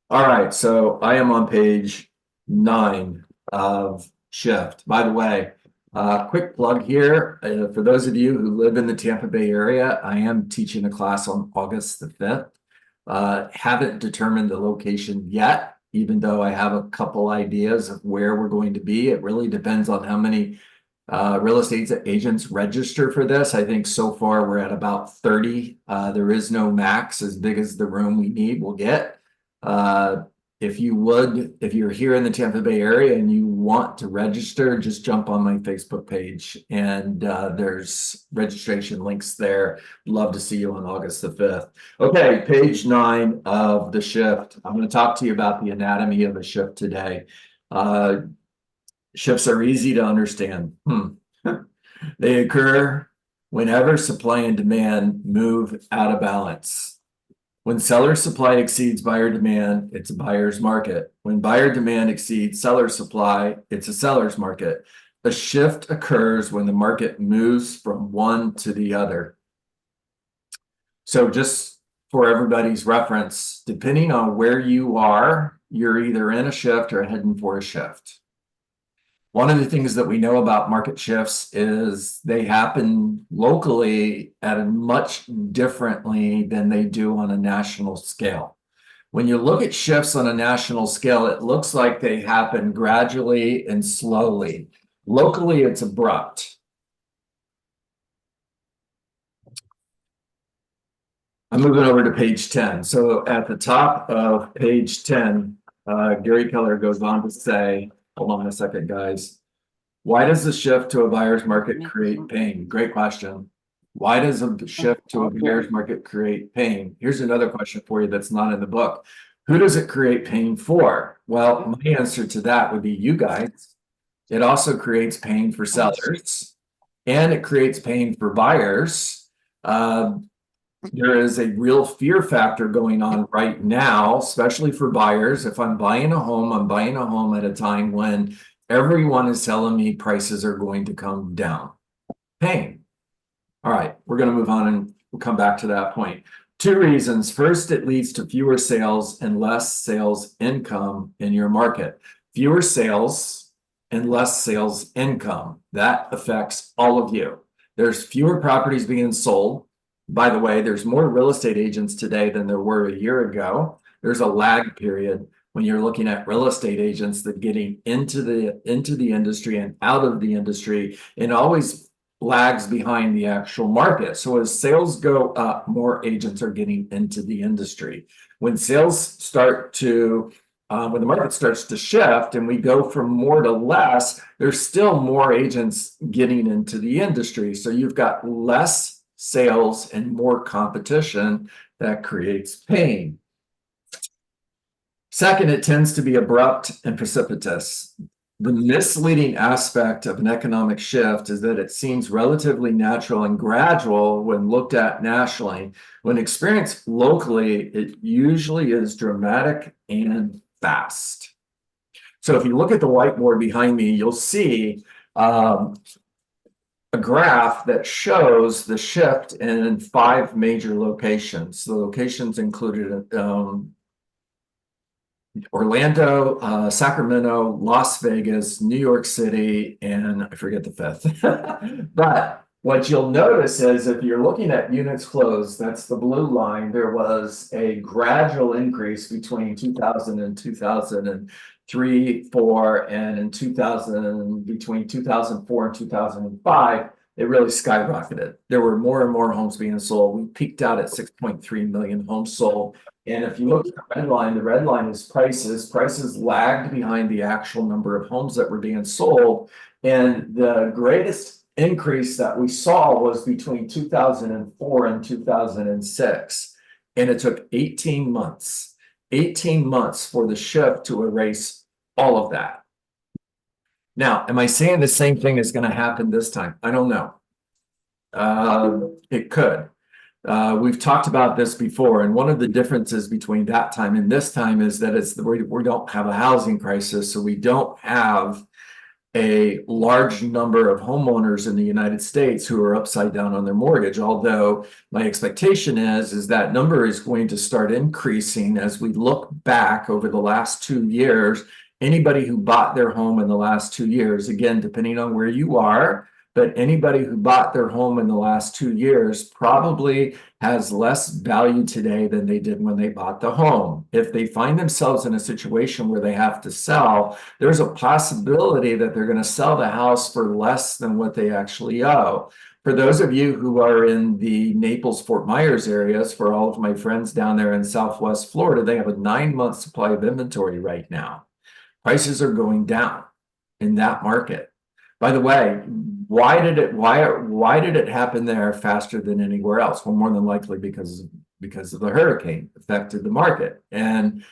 All right, so I am on page 9 of Shift. By the way, quick plug here. For those of you who live in the Tampa Bay area, I am teaching a class on August the 5th. Haven't determined the location yet, even though I have a couple ideas of where we're going to be. It really depends on how many real estate agents register for this. I think so far we're at about 30. There is no max as big as the room we need will get. If you're here in the Tampa Bay area and you want to register, just jump on my Facebook page and there's registration links there. Love to see you on August the 5th. Okay, page 9 of the shift. I'm going to talk to you about the anatomy of a shift today. Shifts are easy to understand. They occur whenever supply and demand move out of balance. When seller supply exceeds buyer demand, it's a buyer's market. When buyer demand exceeds seller supply, it's a seller's market. A shift occurs when the market moves from one to the other. So just for everybody's reference, depending on where you are, you're either in a shift or heading for a shift. One of the things that we know about market shifts is they happen locally at a much differently than they do on a national scale. When you look at shifts on a national scale, it looks like they happen gradually and slowly. Locally, it's abrupt. I'm moving over to page 10. So at the top of page 10, Gary Keller goes on to say, hold on a second, guys. Why does the shift to a buyer's market create pain? Great question. Why does a shift to a buyer's market create pain? Here's another question for you that's not in the book. Who does it create pain for? Well, my answer to that would be you guys. It also creates pain for sellers, and it creates pain for buyers. There is a real fear factor going on right now, especially for buyers. If I'm buying a home, I'm buying a home at a time when everyone is telling me prices are going to come down. Pain. All right, we're going to move on and we'll come back to that point. 2 reasons. First, it leads to fewer sales and less sales income in your market. Fewer sales and less sales income. That affects all of you. There's fewer properties being sold. By the way, there's more real estate agents today than there were a year ago. There's a lag period when you're looking at real estate agents that getting into the industry and out of the industry, and always lags behind the actual market. So as sales go up, more agents are getting into the industry. When sales start to when the market starts to shift and we go from more to less, there's still more agents getting into the industry. So you've got less sales and more competition. That creates pain. Second, it tends to be abrupt and precipitous. The misleading aspect of an economic shift is that it seems relatively natural and gradual when looked at nationally. When experienced locally, it usually is dramatic and fast. So if you look at the whiteboard behind me, you'll see a graph that shows the shift in 5 major locations. The locations included Orlando, Sacramento, Las Vegas, New York City, and I forget the 5th. But what you'll notice is if you're looking at units closed, that's the blue line, there was a gradual increase between 2000 and 2003, 4, and in 2000, between 2004 and 2005, it really skyrocketed. There were more and more homes being sold. We peaked out at 6.3 million homes sold. And if you look at the red line is prices. Prices lagged behind the actual number of homes that were being sold. And the greatest increase that we saw was between 2004 and 2006. And it took 18 months for the shift to erase all of that. Now, am I saying the same thing is going to happen this time? I don't know. It could. We've talked about this before, and one of the differences between that time and this time is that we don't have a housing crisis, so we don't have a large number of homeowners in the United States who are upside down on their mortgage. Although my expectation is that number is going to start increasing as we look back over the last 2 years. Anybody who bought their home in the last 2 years, again, depending on where you are, but anybody who bought their home in the last 2 years probably has less value today than they did when they bought the home. If they find themselves in a situation where they have to sell, there's a possibility that they're going to sell the house for less than what they actually owe. For those of you who are in the Naples, Fort Myers areas, for all of my friends down there in Southwest Florida, they have a 9-month supply of inventory right now. Prices are going down in that market. By the way, why did it happen there faster than anywhere else? Well, more than likely because of the hurricane affected the market. And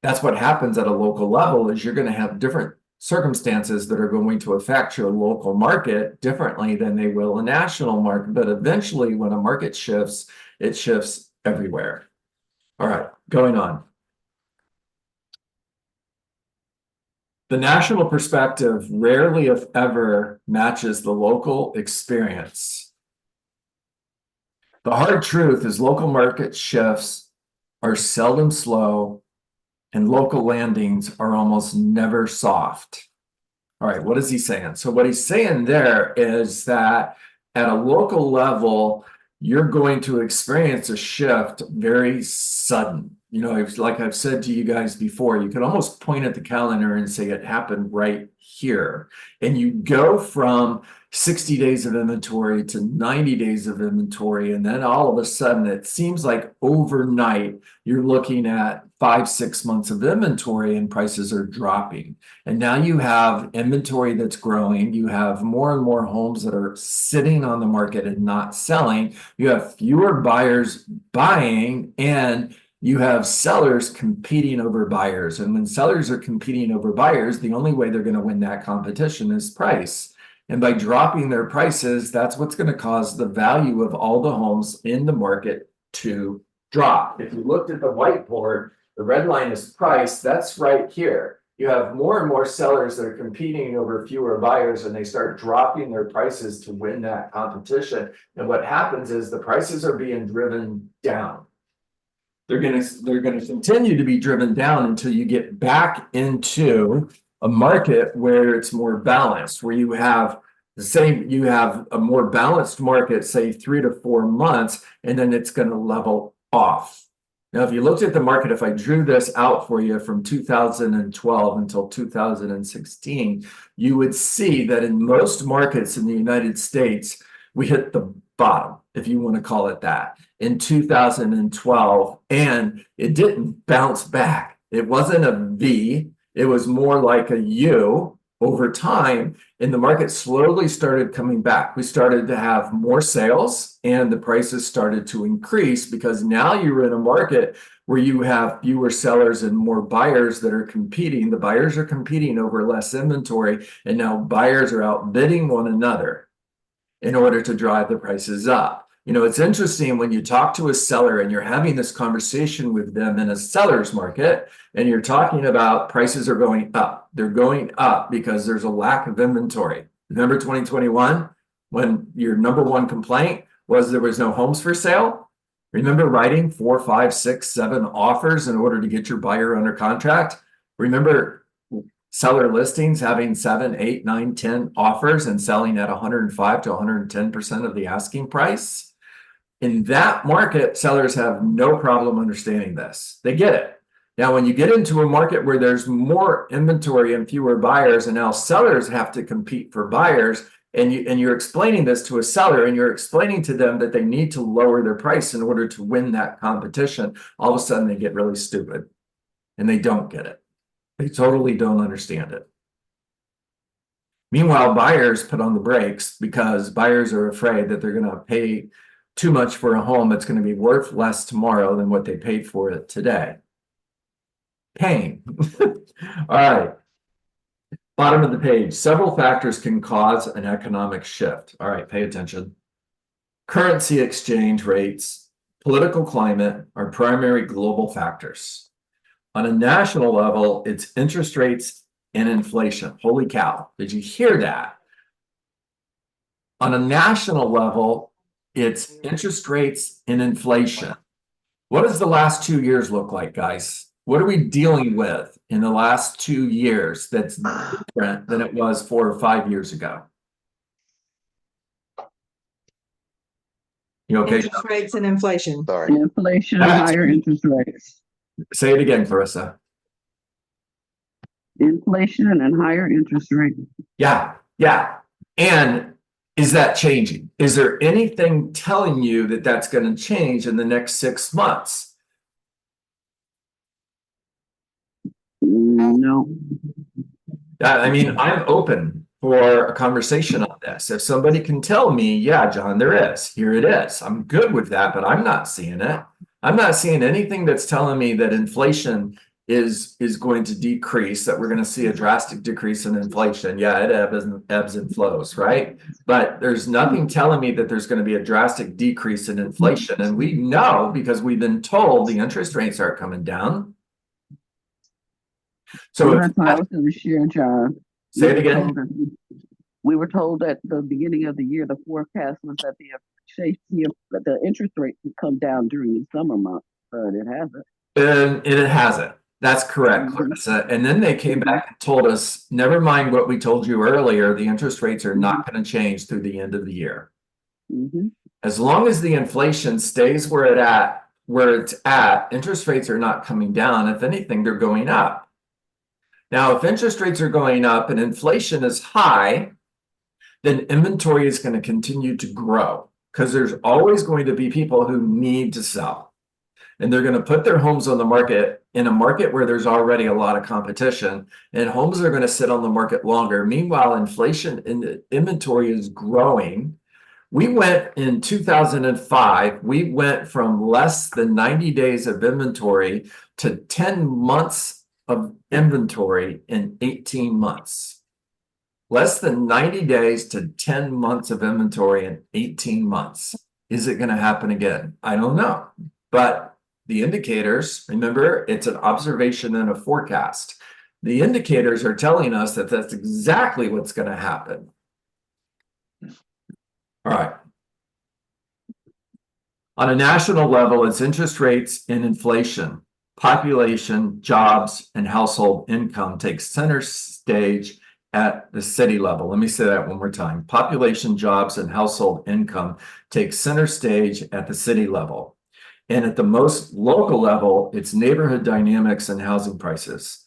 that's what happens at a local level, is you're going to have different circumstances that are going to affect your local market differently than they will a national market. But eventually, when a market shifts, it shifts everywhere. All right, going on. The national perspective rarely, if ever, matches the local experience. The hard truth is local market shifts are seldom slow, and local landings are almost never soft. All right, what is he saying? So what he's saying there is that at a local level, you're going to experience a shift very sudden. You know, like I've said to you guys before, you can almost point at the calendar and say it happened right here. And you go from 60 days of inventory to 90 days of inventory. And then all of a sudden, it seems like overnight, you're looking at 5-6 months of inventory and prices are dropping. And now you have inventory that's growing. You have more and more homes that are sitting on the market and not selling. You have fewer buyers buying, and you have sellers competing over buyers. And when sellers are competing over buyers, the only way they're going to win that competition is price. And by dropping their prices, that's what's going to cause the value of all the homes in the market to drop. If you looked at the whiteboard, the red line is price. That's right here. You have more and more sellers that are competing over fewer buyers, and they start dropping their prices to win that competition. And what happens is the prices are being driven down. They're going to continue to be driven down until you get back into a market where it's more balanced, where you have a more balanced market, say 3 to 4 months, and then it's going to level off. Now, if you looked at the market, if I drew this out for you from 2012 until 2016, you would see that in most markets in the United States, we hit the bottom, if you want to call it that, in 2012, and it didn't bounce back. It wasn't a V, it was more like a U over time, and the market slowly started coming back. We started to have more sales, and the prices started to increase because now you're in a market where you have fewer sellers and more buyers that are competing. The buyers are competing over less inventory, and now buyers are outbidding one another in order to drive the prices up. You know, it's interesting when you talk to a seller and you're having this conversation with them in a seller's market, and you're talking about prices are going up. They're going up because there's a lack of inventory. Remember 2021, when your number one complaint was there was no homes for sale? Remember writing 4, 5, 6, 7 offers in order to get your buyer under contract? Remember seller listings having 7, 8, 9, 10 offers and selling at 105 to 110% of the asking price? In that market, sellers have no problem understanding this. They get it. Now, when you get into a market where there's more inventory and fewer buyers, and now sellers have to compete for buyers, and you're explaining this to a seller, and you're explaining to them that they need to lower their price in order to win that competition, all of a sudden they get really stupid, and they don't get it. They totally don't understand it. Meanwhile, buyers put on the brakes because buyers are afraid that they're going to pay too much for a home that's going to be worth less tomorrow than what they paid for it today. Pain. All right. Bottom of the page. Several factors can cause an economic shift. All right, pay attention. Currency exchange rates, political climate are primary global factors. On a national level, it's interest rates and inflation. Holy cow. Did you hear that? On a national level, it's interest rates and inflation. What does the last 2 years look like, guys? What are we dealing with in the last 2 years that's different than it was 4 or 5 years ago? You okay? Interest rates and inflation. Sorry. Inflation and higher interest rates. Say it again, Clarissa. Inflation and higher interest rates. Yeah, yeah. And is that changing? Is there anything telling you that that's going to change in the next 6 months? No. I mean, I'm open for a conversation on this. If somebody can tell me, yeah, John, there is, here it is. I'm good with that, but I'm not seeing it. I'm not seeing anything that's telling me that inflation is going to decrease, that we're going to see a drastic decrease in inflation. Yeah, it ebbs and flows, right? But there's nothing telling me that there's going to be a drastic decrease in inflation. And we know, because we've been told, the interest rates are coming down. So Well, that's what I was going to share, John. say it again. We were told at the beginning of the year, the forecast was that the interest rate would come down during the summer months, but it hasn't. And it hasn't. That's correct, Clarissa. And then they came back and told us, never mind what we told you earlier, the interest rates are not going to change through the end of the year. As long as the inflation stays where it's at, interest rates are not coming down. If anything, they're going up. Now, if interest rates are going up and inflation is high, then inventory is going to continue to grow, because there's always going to be people who need to sell. And they're going to put their homes on the market in a market where there's already a lot of competition, and homes are going to sit on the market longer. Meanwhile, inflation in the inventory is growing. We went in 2005, we went from less than 90 days of inventory to 10 months of inventory in 18 months. Less than 90 days to 10 months of inventory in 18 months. Is it going to happen again? I don't know. But the indicators, remember, it's an observation and a forecast. The indicators are telling us that that's exactly what's going to happen. All right. On a national level, it's interest rates and inflation. Population, jobs, and household income takes center stage at the city level. Let me say that one more time. Population, jobs, and household income take center stage at the city level. And at the most local level, it's neighborhood dynamics and housing prices.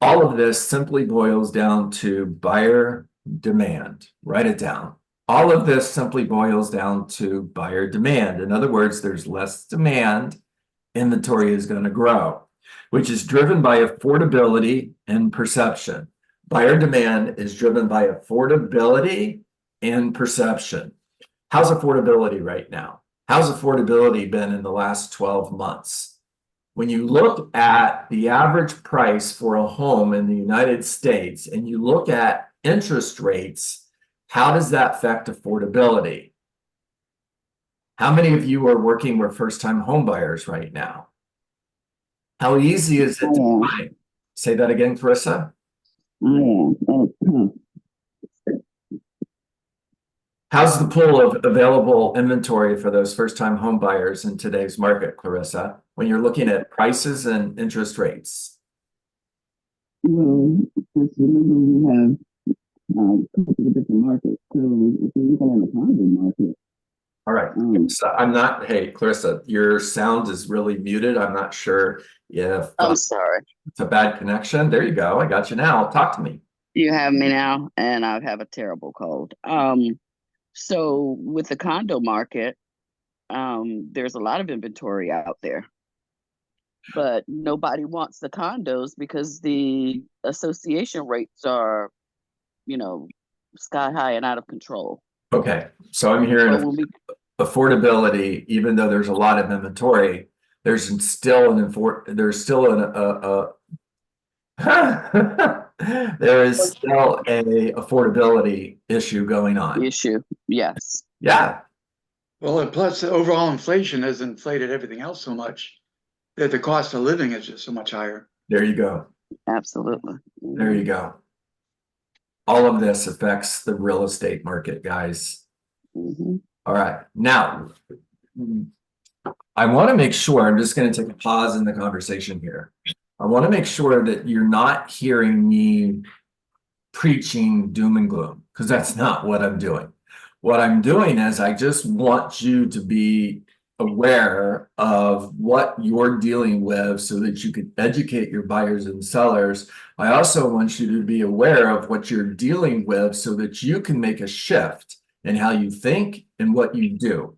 All of this simply boils down to buyer demand. Write it down. All of this simply boils down to buyer demand. In other words, there's less demand, inventory is going to grow, which is driven by affordability and perception. Buyer demand is driven by affordability and perception. How's affordability right now? How's affordability been in the last 12 months? When you look at the average price for a home in the United States and you look at interest rates, how does that affect affordability? How many of you are working with first-time home buyers right now? How easy is it to buy? Say that again, Clarissa. How's the pool of available inventory for those first-time home buyers in today's market, Clarissa, when you're looking at prices and interest rates? Well, just remember we have a couple of different markets. So if you're looking at the condo market. All right. So I'm not, hey, Clarissa, your sound is really muted. I'm not sure if I'm sorry. it's a bad connection. There you go. I got you now. Talk to me. You have me now, and I have a terrible cold. So with the condo market, there's a lot of inventory out there, but nobody wants the condos because the association rates are, sky high and out of control. Okay. So I'm hearing affordability, even though there's a lot of inventory, there's still there is still a affordability issue going on. Yes. Yeah. Well, and plus the overall inflation has inflated everything else so much that the cost of living is just so much higher. There you go. Absolutely. There you go. all of this affects the real estate market, guys. Mhm. All right, now I want to make sure, I'm just going to take a pause in the conversation here. I want to make sure that you're not hearing me preaching doom and gloom, because that's not what I'm doing. What I'm doing is I just want you to be aware of what you're dealing with so that you can educate your buyers and sellers. I also want you to be aware of what you're dealing with so that you can make a shift in how you think and what you do.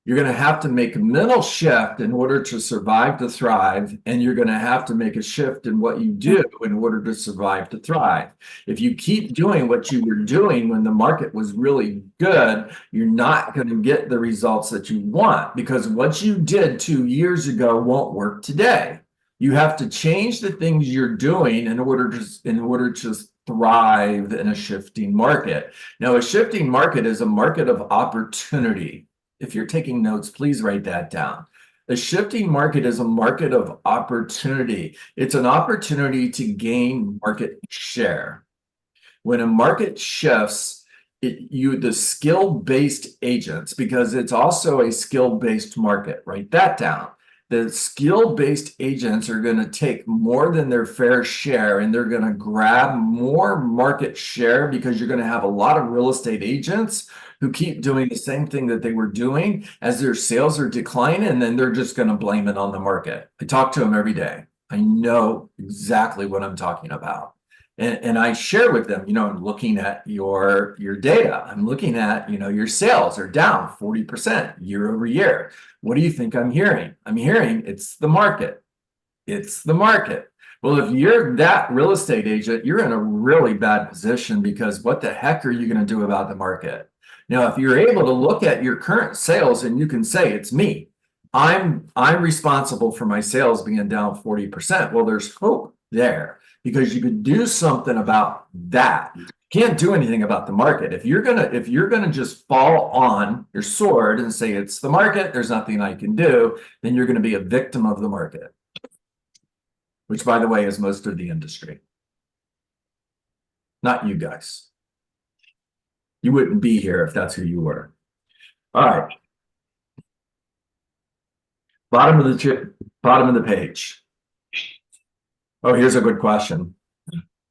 You're going to have to make a mental shift in order to survive to thrive, and you're going to have to make a shift in what you do in order to survive to thrive. If you keep doing what you were doing when the market was really good, you're not going to get the results that you want, because what you did 2 years ago won't work today. You have to change the things you're doing in order to thrive in a shifting market. Now, a shifting market is a market of opportunity. If you're taking notes, please write that down. The shifting market is a market of opportunity. It's an opportunity to gain market share. When a market shifts, the skill-based agents, because it's also a skill-based market, write that down. The skill-based agents are going to take more than their fair share, and they're going to grab more market share, because you're going to have a lot of real estate agents who keep doing the same thing that they were doing as their sales are declining, and then they're just going to blame it on the market. I talk to them every day. I know exactly what I'm talking about. And I share with them, I'm looking at your data. I'm looking at, your sales are down 40% year over year. What do you think I'm hearing? I'm hearing it's the market. It's the market. Well, if you're that real estate agent, you're in a really bad position, because what the heck are you going to do about the market? Now, if you're able to look at your current sales and you can say, it's me, I'm responsible for my sales being down 40%. Well, there's hope there, because you could do something about that. Can't do anything about the market. If you're gonna just fall on your sword and say it's the market, there's nothing I can do, then you're gonna be a victim of the market, which, by the way, is most of the industry. Not you guys. You wouldn't be here if that's who you were. All right. Bottom of the page. Oh, here's a good question.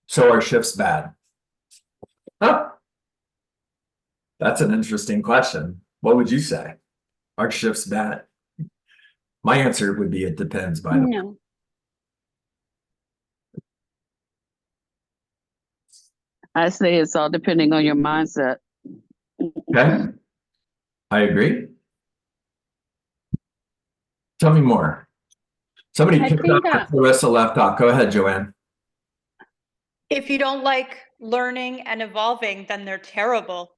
So are shifts bad? Huh? That's an interesting question. What would you say? Are shifts bad? My answer would be it depends, by the way. No. I say it's all depending on your mindset. Okay. I agree. Tell me more. Somebody I picked think up Clarissa left off. Go ahead, Joanne. if you don't like learning and evolving, then they're terrible.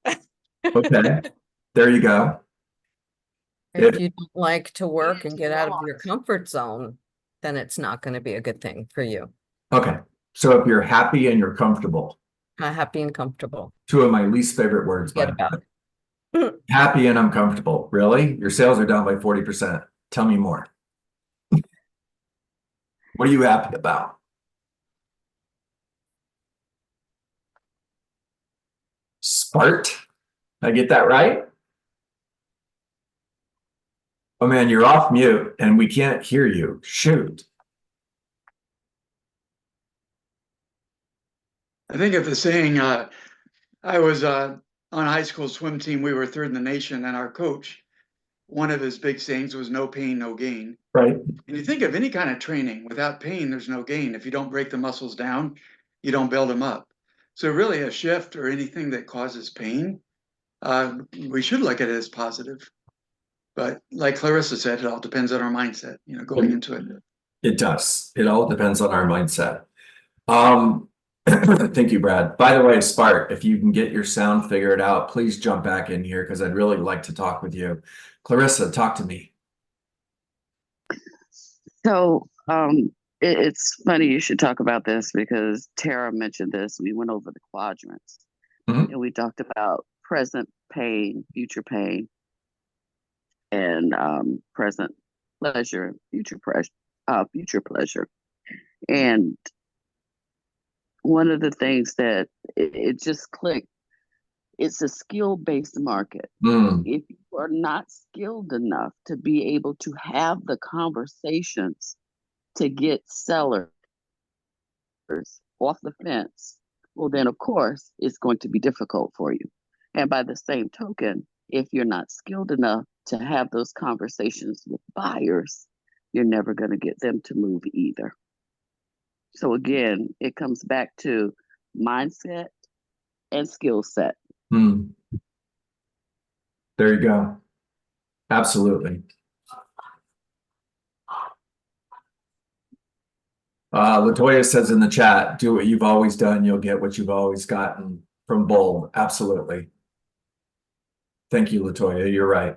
Okay. There you go. If you don't like to work and get out of your comfort zone, then it's not going to be a good thing for you. Okay. So if you're happy and you're comfortable, Happy and comfortable. two of my least favorite words, by Forget the about way. it. Happy and uncomfortable. Really? Your sales are down by 40%. Tell me more. What are you happy about? Spart? Did I get that right? Oh man, you're off mute and we can't hear you. Shoot. I think of the saying, I was on high school swim team. We were third in the nation, and our coach, one of his big sayings was no pain, no gain. Right. And you think of any kind of training, without pain, there's no gain. If you don't break the muscles down, you don't build them up. So really a shift or anything that causes pain, we should look at it as positive. But like Clarissa said, it all depends on our mindset, going into it. It does. It all depends on our mindset. Thank you, Brad. By the way, Spart, if you can get your sound figured out, please jump back in here, because I'd really like to talk with you. Clarissa, talk to me. So it's funny you should talk about this, because Tara mentioned this. We went over the quadrants and we talked about present pain, future pain, and present pleasure, future pleasure. And one of the things that it just clicked, it's a skill-based market. Mm, If you are not skilled enough to be able to have the conversations to get sellers off the fence, well, then of course it's going to be difficult for you. And by the same token, if you're not skilled enough to have those conversations with buyers, you're never going to get them to move either. So again, it comes back to mindset and skill set. mm. There you go. Absolutely. Latoya says in the chat, do what you've always done, you'll get what you've always gotten from Bold. Absolutely. Thank you, Latoya. You're right.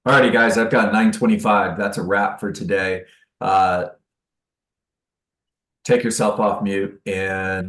Alrighty, guys, I've got 9:25. That's a wrap for today. Take yourself off mute and